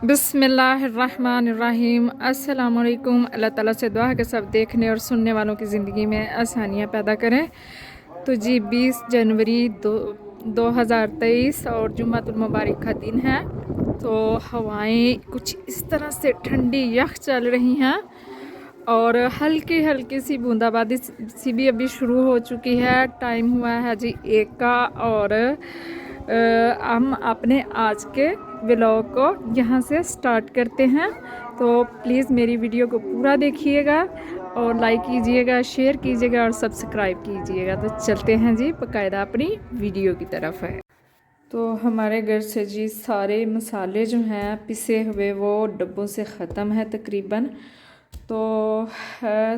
बिस्मिल्लाहिर्रहमानिर्रहीम। अस्सलाम वालेकुम। अल्लाह ताला से दुआ है कि सब देखने और सुनने वालों की ज़िंदगी में आसानियाँ पैदा करें। तो जी 20 जनवरी 2023 और जुम्मतुल मुबारक का दिन है। तो हवाएं कुछ इस तरह से ठंडी यख चल रही हैं और हल्की हल्की सी बूंदाबांदी सी भी अभी शुरू हो चुकी है। टाइम हुआ है जी 1 का और हम अपने आज के व्लॉग को यहाँ से स्टार्ट करते हैं। तो प्लीज़ मेरी वीडियो को पूरा देखिएगा और लाइक कीजिएगा, शेयर कीजिएगा और सब्सक्राइब कीजिएगा। तो चलते हैं जी बाकायदा अपनी वीडियो की तरफ है। तो हमारे घर से जी सारे मसाले जो हैं पिसे हुए वो डब्बों से ख़त्म है तकरीबन। तो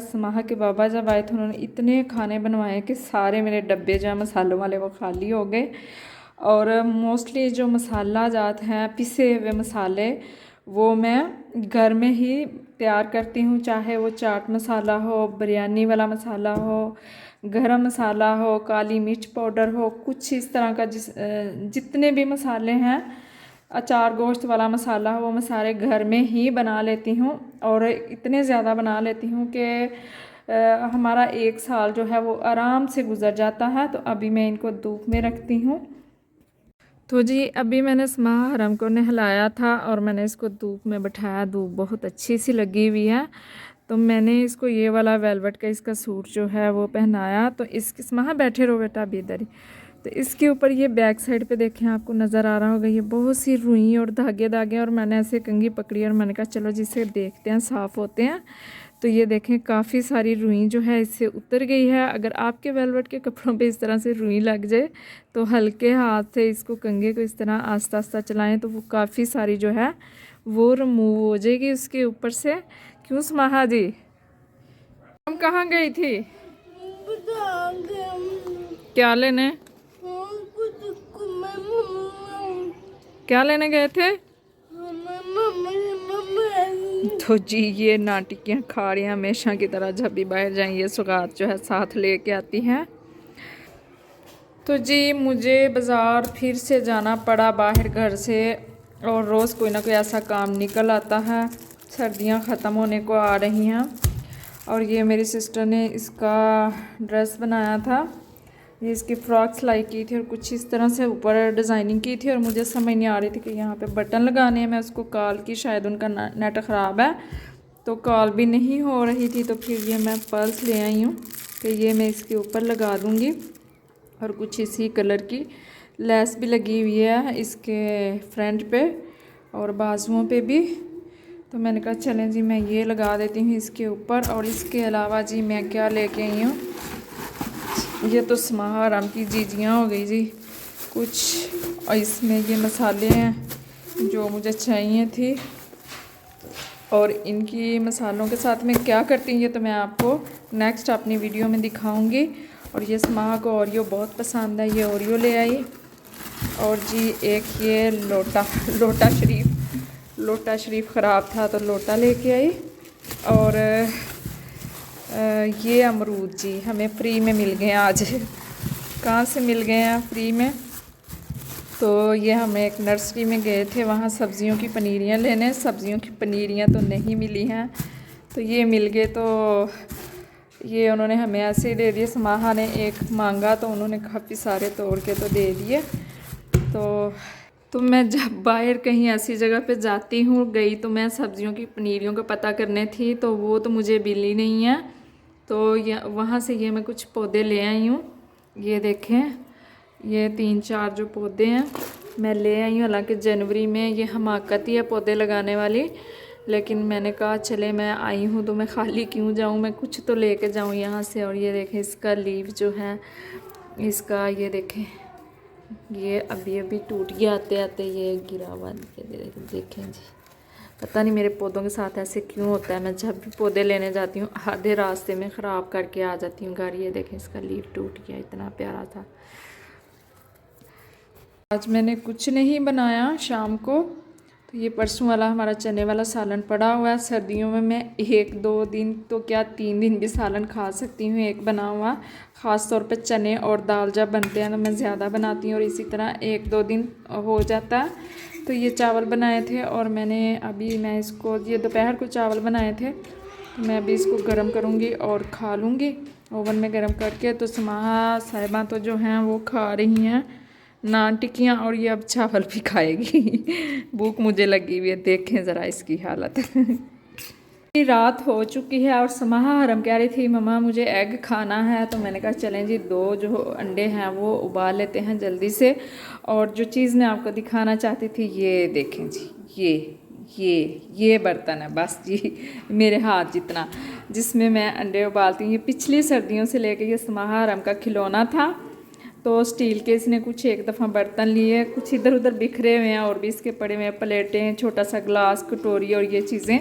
समाहा के बाबा जब आए थे उन्होंने इतने खाने बनवाए कि सारे मेरे डब्बे जो हैं मसालों वाले वो खाली हो गए। और मोस्टली जो मसाला जात हैं पिसे हुए मसाले वो मैं घर में ही तैयार करती हूँ, चाहे वो चाट मसाला हो, बिरयानी वाला मसाला हो, गरम मसाला हो, काली मिर्च पाउडर हो, कुछ इस तरह का जितने भी मसाले हैं, अचार गोश्त वाला मसाला हो, वो मैं सारे घर में ही बना लेती हूँ। और इतने ज़्यादा बना लेती हूँ कि हमारा 1 साल जो है वो आराम से गुज़र जाता है। तो अभी मैं इनको धूप में रखती हूँ। तो जी अभी मैंने समाह हरम को नहलाया था और मैंने इसको धूप में बैठाया। धूप बहुत अच्छी सी लगी हुई है। तो मैंने इसको ये वाला वेलवेट का इसका सूट जो है वो पहनाया। तो इसके समाह बैठे रहो बेटा अभी इधर ही। तो इसके ऊपर ये बैक साइड पे देखें, आपको नज़र आ रहा होगा ये बहुत सी रुई और धागे धागे। और मैंने ऐसे कंघी पकड़ी और मैंने कहा चलो जिसे देखते हैं साफ़ होते हैं। तो ये देखें काफ़ी सारी रुई जो है इससे उतर गई है। अगर आपके वेलवेट के कपड़ों पे इस तरह से रुई लग जाए तो हल्के हाथ से इसको कंघे को इस तरह आस्ता आस्ता चलाएं तो वो काफ़ी सारी जो है वो रिमूव हो जाएगी उसके ऊपर से। क्यों समाहा जी, हम कहाँ गई थी? क्या लेने? क्या लेने गए थे? तो जी ये नाटियाँ खा रही हैं हमेशा की तरह। जब भी बाहर जाएं ये सौगात जो है साथ लेके आती हैं। तो जी मुझे बाज़ार फिर से जाना पड़ा बाहर घर से। और रोज़ कोई ना कोई ऐसा काम निकल आता है। सर्दियाँ ख़त्म होने को आ रही हैं और ये मेरी सिस्टर ने इसका ड्रेस बनाया था। ये इसकी फ़्रॉक सिलाई की थी और कुछ इस तरह से ऊपर डिज़ाइनिंग की थी। और मुझे समझ नहीं आ रही थी कि यहाँ पे बटन लगाने हैं। मैं उसको कॉल की, शायद उनका नेट ख़राब है तो कॉल भी नहीं हो रही थी। तो फिर ये मैं पर्स ले आई हूँ कि ये मैं इसके ऊपर लगा दूँगी। और कुछ इसी कलर की लेस भी लगी हुई है इसके फ्रंट पे और बाजुओं पे भी। तो मैंने कहा चलें जी मैं ये लगा देती हूँ इसके ऊपर। और इसके अलावा जी मैं क्या लेके आई हूँ, ये तो समाह हरम की जीजियाँ हो गई जी कुछ। और इसमें ये मसाले हैं जो मुझे चाहिए थी। और इनकी मसालों के साथ मैं क्या करती हूँ ये तो मैं आपको नेक्स्ट अपनी वीडियो में दिखाऊंगी। और ये समाह को ओरियो बहुत पसंद है, ये ओरियो ले आई। और जी एक ये लोटा शरीफ ख़राब था तो लोटा लेके आई। और ये अमरूद जी हमें फ्री में मिल गए हैं आज। कहाँ से मिल गए हैं फ्री में? तो ये हम एक नर्सरी में गए थे वहाँ सब्ज़ियों की पनीरियाँ लेने। सब्ज़ियों की पनीरियाँ तो नहीं मिली हैं तो ये मिल गए। तो ये उन्होंने हमें ऐसे ही दे दिए। समाहा ने एक मांगा तो उन्होंने काफ़ी सारे तोड़ के तो दे दिए। तो मैं जब बाहर कहीं ऐसी जगह पे जाती हूँ गई तो मैं सब्ज़ियों की पनीरियों का पता करने थी तो वो तो मुझे मिली नहीं है। तो वहाँ से ये मैं कुछ पौधे ले आई हूँ। ये देखें ये 3-4 जो पौधे हैं मैं ले आई हूँ। हालांकि जनवरी में ये हमाकत ही है पौधे लगाने वाली, लेकिन मैंने कहा चले मैं आई हूँ तो मैं खाली क्यों जाऊँ, मैं कुछ तो लेके जाऊँ यहाँ से। और ये देखें इसका लीव जो है इसका, ये देखें ये अभी अभी टूट गया आते आते ये गिरा हुआ। देखें जी पता नहीं मेरे पौधों के साथ ऐसे क्यों होता है। मैं जब भी पौधे लेने जाती हूँ आधे रास्ते में ख़राब करके आ जाती हूँ घर। ये देखें इसका लीव टूट गया, इतना प्यारा था। आज मैंने कुछ नहीं बनाया शाम को। तो ये परसों वाला हमारा चने वाला सालन पड़ा हुआ है। सर्दियों में मैं 1-2 दिन तो क्या 3 दिन भी सालन खा सकती हूँ एक बना हुआ। ख़ास तौर पे चने और दाल जब बनते हैं तो मैं ज़्यादा बनाती हूँ और इसी तरह 1-2 दिन हो जाता है। तो ये चावल बनाए थे और मैं इसको ये दोपहर को चावल बनाए थे, तो मैं अभी इसको गरम करूँगी और खा लूँगी ओवन में गरम करके। तो समाहा साहिबा तो जो हैं वो खा रही हैं नान टिक्कियाँ और ये अब चावल भी खाएगी। भूख मुझे लगी हुई है, देखें ज़रा इसकी हालत। रात हो चुकी है और समाहा हरम कह रही थी मम्मा मुझे एग खाना है, तो मैंने कहा चलें जी 2 जो अंडे हैं वो उबाल लेते हैं जल्दी से। और जो चीज़ मैं आपको दिखाना चाहती थी ये देखें जी, ये बर्तन है बस जी मेरे हाथ जितना, जिसमें मैं अंडे उबालती हूँ। ये पिछली सर्दियों से लेकर ये समाहा हरम का खिलौना था, तो स्टील के इसने कुछ एक दफ़ा बर्तन लिए, कुछ इधर उधर बिखरे हुए हैं और भी इसके पड़े हुए हैं, प्लेटें, छोटा सा ग्लास, कटोरी और ये चीज़ें।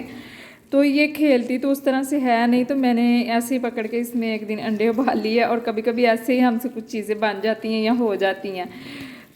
तो ये खेलती तो उस तरह से है नहीं, तो मैंने ऐसे ही पकड़ के इसमें एक दिन अंडे उबाल लिए और कभी कभी ऐसे ही हमसे कुछ चीज़ें बन जाती हैं या हो जाती हैं।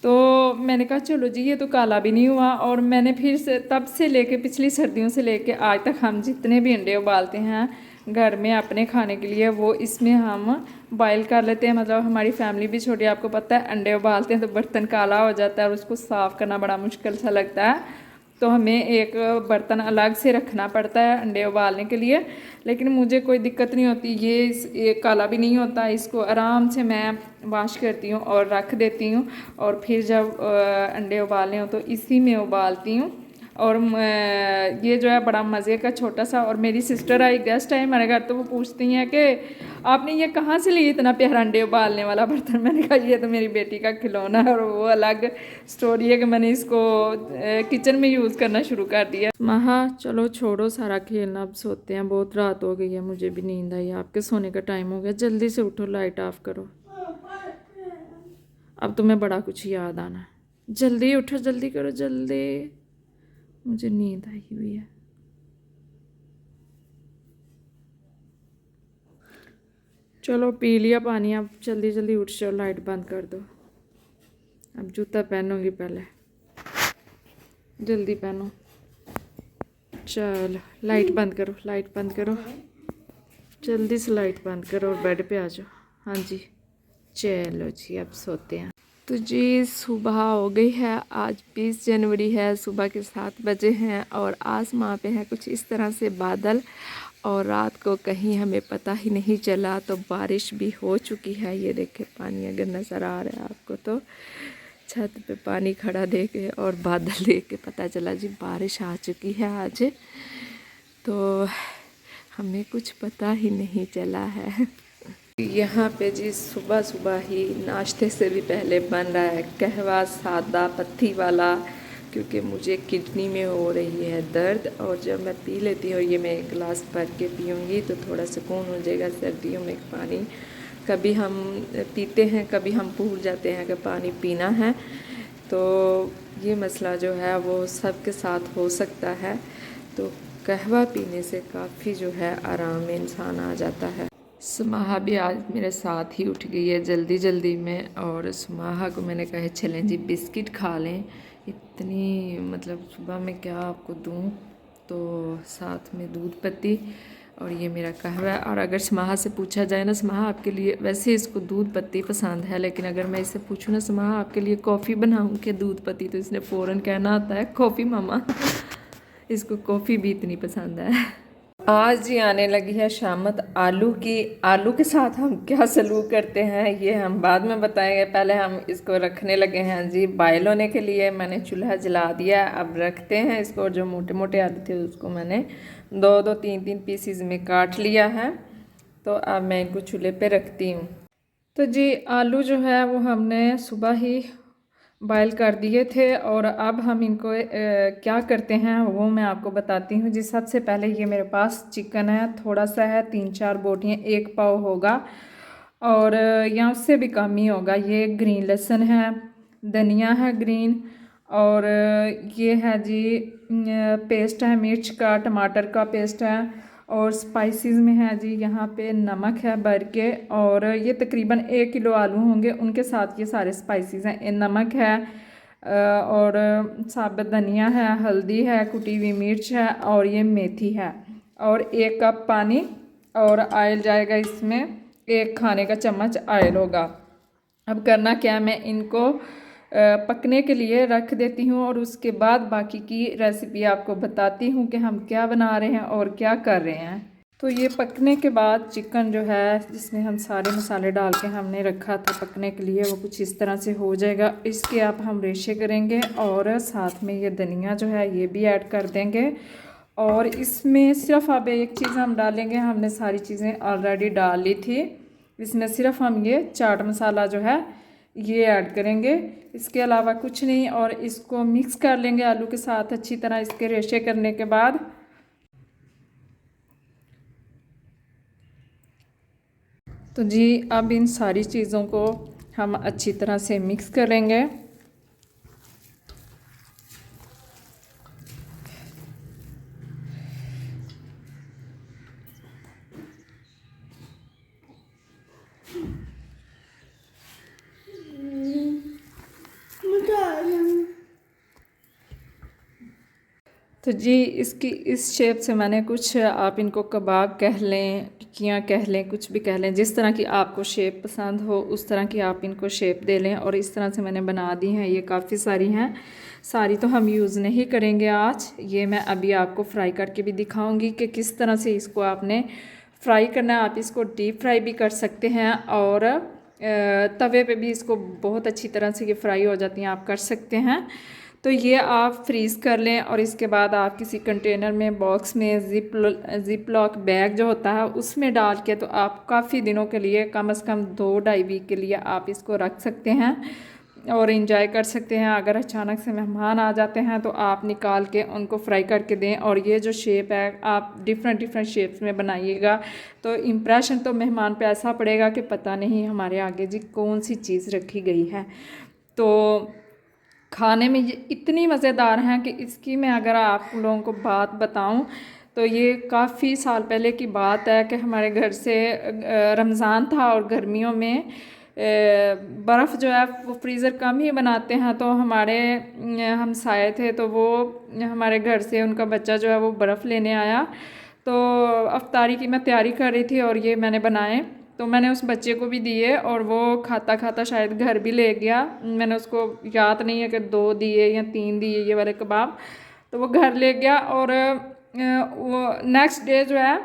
तो मैंने कहा चलो जी ये तो काला भी नहीं हुआ। और मैंने फिर से तब से लेके पिछली सर्दियों से लेके आज तक हम जितने भी अंडे उबालते हैं घर में अपने खाने के लिए वो इसमें हम बॉयल कर लेते हैं। मतलब हमारी फैमिली भी छोटी, आपको पता है अंडे उबालते हैं तो बर्तन काला हो जाता है और उसको साफ़ करना बड़ा मुश्किल सा लगता है, तो हमें एक बर्तन अलग से रखना पड़ता है अंडे उबालने के लिए। लेकिन मुझे कोई दिक्कत नहीं होती, ये काला भी नहीं होता, इसको आराम से मैं वॉश करती हूँ और रख देती हूँ और फिर जब अंडे उबालने हो तो इसी में उबालती हूँ। और ये जो है बड़ा मज़े का छोटा सा। और मेरी सिस्टर आई, गेस्ट आई हमारे घर, तो वो पूछती हैं कि आपने ये कहाँ से लिया इतना प्यारा अंडे उबालने वाला बर्तन। मैंने कहा ये तो मेरी बेटी का खिलौना है और वो अलग स्टोरी है कि मैंने इसको किचन में यूज़ करना शुरू कर दिया। महा चलो छोड़ो सारा खेलना, अब सोते हैं, बहुत रात हो गई है, मुझे भी नींद आई, आपके सोने का टाइम हो गया, जल्दी से उठो, लाइट ऑफ करो। अब तुम्हें बड़ा कुछ याद आना है, जल्दी उठो, जल्दी करो, जल्दी, मुझे नींद आई हुई है। चलो पी लिया पानी, अब जल्दी जल्दी उठ जाओ, लाइट बंद कर दो। अब जूता पहनूंगी, पहले जल्दी पहनो। चलो लाइट बंद करो, लाइट बंद करो, जल्दी से लाइट बंद करो और बेड पे आ जाओ। हाँ जी चलो जी अब सोते हैं। तो जी सुबह हो गई है, आज 20 जनवरी है, सुबह के 7 बजे हैं और आसमां पे है कुछ इस तरह से बादल और रात को कहीं हमें पता ही नहीं चला तो बारिश भी हो चुकी है। ये देखे पानी अगर नज़र आ रहा है आपको तो छत पे पानी खड़ा देख के और बादल देख के पता चला जी बारिश आ चुकी है आज, तो हमें कुछ पता ही नहीं चला है। यहाँ पे जी सुबह सुबह ही नाश्ते से भी पहले बन रहा है कहवा सादा पत्ती वाला, क्योंकि मुझे किडनी में हो रही है दर्द और जब मैं पी लेती हूँ ये मैं एक गिलास भर के पीऊँगी तो थोड़ा सुकून हो जाएगा। सर्दियों में पानी कभी हम पीते हैं, कभी हम भूल जाते हैं कि पानी पीना है, तो ये मसला जो है वो सबके साथ हो सकता है। तो कहवा पीने से काफ़ी जो है आराम में इंसान आ जाता है। सुमाहा भी आज मेरे साथ ही उठ गई है जल्दी जल्दी में और सुमाहा को मैंने कहा चलें जी बिस्किट खा लें, इतनी मतलब सुबह में क्या आपको दूं, तो साथ में दूध पत्ती और ये मेरा कहवा है। और अगर सुमाहा से पूछा जाए ना सुमाहा आपके लिए, वैसे इसको दूध पत्ती पसंद है, लेकिन अगर मैं इससे पूछूँ ना सुमाहा आपके लिए कॉफ़ी बनाऊँ कि दूध पत्ती, तो इसने फ़ौरन कहना आता है कॉफ़ी मामा। इसको कॉफ़ी भी इतनी पसंद है। आज जी आने लगी है शामत आलू की, आलू के साथ हम क्या सलूक करते हैं ये हम बाद में बताएंगे, पहले हम इसको रखने लगे हैं जी बॉयल होने के लिए। मैंने चूल्हा जला दिया, अब रखते हैं इसको। जो मोटे मोटे आलू थे उसको मैंने 2-2 3-3 पीसीज में काट लिया है, तो अब मैं इनको चूल्हे पे रखती हूँ। तो जी आलू जो है वो हमने सुबह ही बॉयल कर दिए थे और अब हम इनको क्या करते हैं वो मैं आपको बताती हूँ जी। सबसे पहले ये मेरे पास चिकन है, थोड़ा सा है, 3-4 बोटियाँ, 1 पाव होगा और या उससे भी कम ही होगा। ये ग्रीन लहसुन है, धनिया है ग्रीन, और ये है जी पेस्ट है मिर्च का, टमाटर का पेस्ट है, और स्पाइसेस में है जी यहाँ पे नमक है भर के, और ये तकरीबन 1 किलो आलू होंगे उनके साथ ये सारे स्पाइसेस हैं। नमक है और साबुत धनिया है, हल्दी है, कुटी हुई मिर्च है और ये मेथी है, और 1 कप पानी, और ऑयल जाएगा इसमें, 1 खाने का चम्मच ऑयल होगा। अब करना क्या है, मैं इनको पकने के लिए रख देती हूँ और उसके बाद बाकी की रेसिपी आपको बताती हूँ कि हम क्या बना रहे हैं और क्या कर रहे हैं। तो ये पकने के बाद चिकन जो है जिसमें हम सारे मसाले डाल के हमने रखा था पकने के लिए, वो कुछ इस तरह से हो जाएगा। इसके आप हम रेशे करेंगे और साथ में ये धनिया जो है ये भी ऐड कर देंगे। और इसमें सिर्फ अब एक चीज़ हम डालेंगे, हमने सारी चीज़ें ऑलरेडी डाल ली थी, इसमें सिर्फ हम ये चाट मसाला जो है ये ऐड करेंगे, इसके अलावा कुछ नहीं। और इसको मिक्स कर लेंगे आलू के साथ अच्छी तरह। इसके रेशे करने के बाद तो जी अब इन सारी चीज़ों को हम अच्छी तरह से मिक्स करेंगे। तो जी इसकी इस शेप से मैंने कुछ, आप इनको कबाब कह लें, टिक्कियाँ कह लें, कुछ भी कह लें, जिस तरह की आपको शेप पसंद हो उस तरह की आप इनको शेप दे लें। और इस तरह से मैंने बना दी हैं, ये काफ़ी सारी हैं, सारी तो हम यूज़ नहीं करेंगे आज। ये मैं अभी आपको फ्राई करके भी दिखाऊंगी कि किस तरह से इसको आपने फ्राई करना है। आप इसको डीप फ्राई भी कर सकते हैं और तवे पे भी इसको बहुत अच्छी तरह से ये फ्राई हो जाती हैं, आप कर सकते हैं। तो ये आप फ्रीज़ कर लें और इसके बाद आप किसी कंटेनर में, बॉक्स में, ज़िप लॉक बैग जो होता है उसमें डाल के तो आप काफ़ी दिनों के लिए, कम से कम 2-2.5 वीक के लिए आप इसको रख सकते हैं और इंजॉय कर सकते हैं। अगर अचानक से मेहमान आ जाते हैं तो आप निकाल के उनको फ्राई करके दें। और ये जो शेप है आप डिफरेंट डिफरेंट शेप्स में बनाइएगा तो इम्प्रेशन तो मेहमान पे ऐसा पड़ेगा कि पता नहीं हमारे आगे जी कौन सी चीज़ रखी गई है। तो खाने में ये इतनी मज़ेदार हैं कि इसकी मैं अगर आप लोगों को बात बताऊं तो ये काफ़ी साल पहले की बात है कि हमारे घर से रमज़ान था और गर्मियों में बर्फ़ जो है वो फ्रीज़र कम ही बनाते हैं। तो हमारे हमसाए थे तो वो हमारे घर से उनका बच्चा जो है वो बर्फ़ लेने आया, तो अफ्तारी की मैं तैयारी कर रही थी और ये मैंने बनाए। तो मैंने उस बच्चे को भी दिए और वो खाता खाता शायद घर भी ले गया। मैंने उसको याद नहीं है कि 2 दिए या 3 दिए ये वाले कबाब, तो वो घर ले गया। और वो नेक्स्ट डे जो है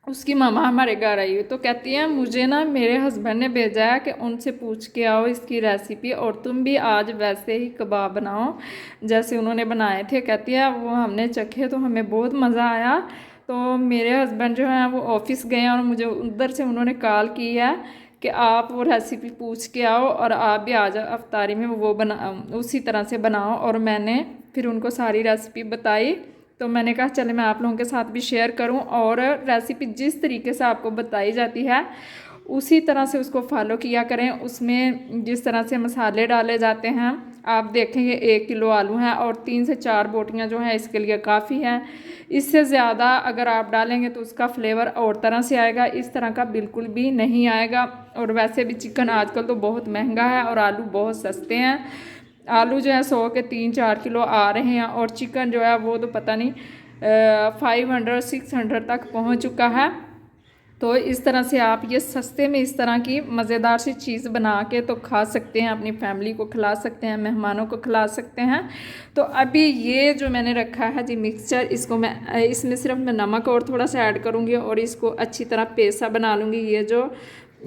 उसकी मामा हमारे घर आई तो कहती है मुझे ना मेरे हस्बैंड ने भेजा है कि उनसे पूछ के आओ इसकी रेसिपी और तुम भी आज वैसे ही कबाब बनाओ जैसे उन्होंने बनाए थे। कहती है वो हमने चखे तो हमें बहुत मज़ा आया। तो मेरे हस्बैंड जो हैं वो ऑफिस गए हैं और मुझे उधर से उन्होंने कॉल की है कि आप वो रेसिपी पूछ के आओ और आप भी आ जाओ अफ्तारी में वो बना उसी तरह से बनाओ। और मैंने फिर उनको सारी रेसिपी बताई। तो मैंने कहा चले मैं आप लोगों के साथ भी शेयर करूं और रेसिपी जिस तरीके से आपको बताई जाती है उसी तरह से उसको फॉलो किया करें। उसमें जिस तरह से मसाले डाले जाते हैं आप देखेंगे 1 किलो आलू हैं और 3 से 4 बोटियां जो हैं इसके लिए काफ़ी हैं। इससे ज़्यादा अगर आप डालेंगे तो उसका फ्लेवर और तरह से आएगा, इस तरह का बिल्कुल भी नहीं आएगा। और वैसे भी चिकन आजकल तो बहुत महंगा है और आलू बहुत सस्ते हैं। आलू जो है 100 के 3-4 किलो आ रहे हैं और चिकन जो है वो तो पता नहीं 500-600 तक पहुंच चुका है। तो इस तरह से आप ये सस्ते में इस तरह की मज़ेदार सी चीज़ बना के तो खा सकते हैं, अपनी फैमिली को खिला सकते हैं, मेहमानों को खिला सकते हैं। तो अभी ये जो मैंने रखा है जी मिक्सचर, इसको मैं इसमें सिर्फ मैं नमक और थोड़ा सा ऐड करूँगी और इसको अच्छी तरह पेस्ट सा बना लूँगी। ये जो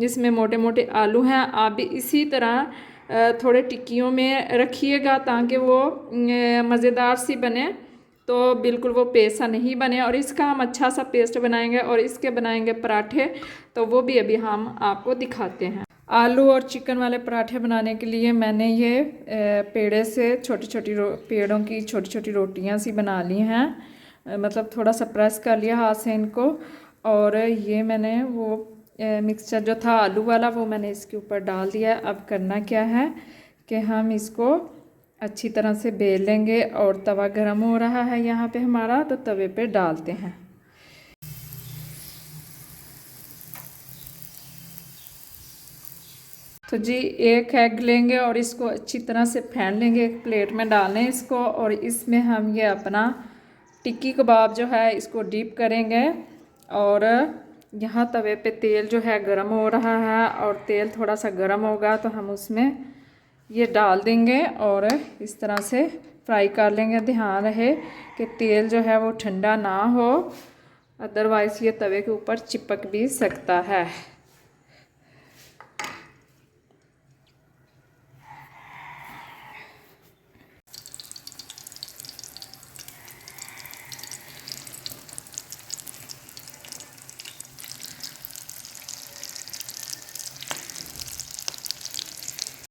इसमें मोटे मोटे आलू हैं आप भी इसी तरह थोड़े टिक्कियों में रखिएगा ताकि वो मज़ेदार सी बने, तो बिल्कुल वो पेस्ट सा नहीं बने। और इसका हम अच्छा सा पेस्ट बनाएंगे और इसके बनाएंगे पराठे, तो वो भी अभी हम आपको दिखाते हैं। आलू और चिकन वाले पराठे बनाने के लिए मैंने ये पेड़े से पेड़ों की छोटी छोटी रोटियां सी बना ली हैं, मतलब थोड़ा सा प्रेस कर लिया हाथ से इनको। और ये मैंने वो मिक्सचर जो था आलू वाला वो मैंने इसके ऊपर डाल दिया। अब करना क्या है कि हम इसको अच्छी तरह से बेल लेंगे और तवा गरम हो रहा है यहाँ पे हमारा, तो तवे पे डालते हैं। तो जी एक एग लेंगे और इसको अच्छी तरह से फेंट लेंगे, एक प्लेट में डाल लें इसको। और इसमें हम ये अपना टिक्की कबाब जो है इसको डीप करेंगे। और यहाँ तवे पे तेल जो है गरम हो रहा है और तेल थोड़ा सा गरम होगा तो हम उसमें ये डाल देंगे और इस तरह से फ्राई कर लेंगे। ध्यान रहे कि तेल जो है वो ठंडा ना हो, अदरवाइज़ ये तवे के ऊपर चिपक भी सकता है।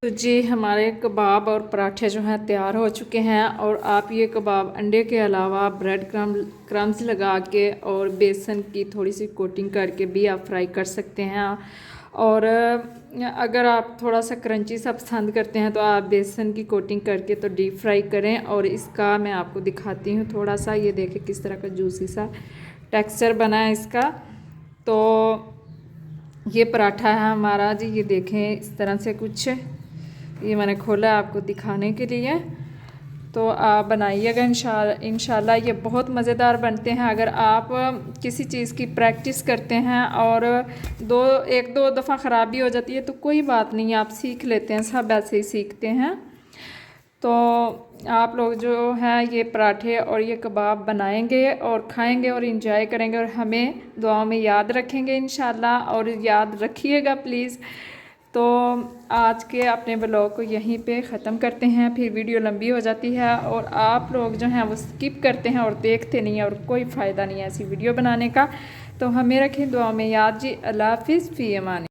तो जी हमारे कबाब और पराठे जो हैं तैयार हो चुके हैं। और आप ये कबाब अंडे के अलावा ब्रेड क्रम्स लगा के और बेसन की थोड़ी सी कोटिंग करके भी आप फ्राई कर सकते हैं। और अगर आप थोड़ा सा क्रंची सा पसंद करते हैं तो आप बेसन की कोटिंग करके तो डीप फ्राई करें। और इसका मैं आपको दिखाती हूँ थोड़ा सा, ये देखें किस तरह का जूसी सा टेक्सचर बना है इसका। तो ये पराठा है हमारा जी, ये देखें इस तरह से कुछ, ये मैंने खोला आपको दिखाने के लिए। तो आप बनाइएगा इंशाल्लाह ये बहुत मज़ेदार बनते हैं। अगर आप किसी चीज़ की प्रैक्टिस करते हैं और एक दो दफ़ा ख़राब भी हो जाती है तो कोई बात नहीं, आप सीख लेते हैं, सब ऐसे ही सीखते हैं। तो आप लोग जो हैं ये पराठे और ये कबाब बनाएंगे और खाएंगे और इंजॉय करेंगे और हमें दुआओं में याद रखेंगे इंशाल्लाह, और याद रखिएगा प्लीज़। तो आज के अपने ब्लॉग को यहीं पे ख़त्म करते हैं, फिर वीडियो लंबी हो जाती है और आप लोग जो हैं वो स्किप करते हैं और देखते नहीं हैं, और कोई फ़ायदा नहीं है ऐसी वीडियो बनाने का। तो हमें रखें दुआ में याद जी। अल्लाह हाफ़िज़, फ़ी अमान।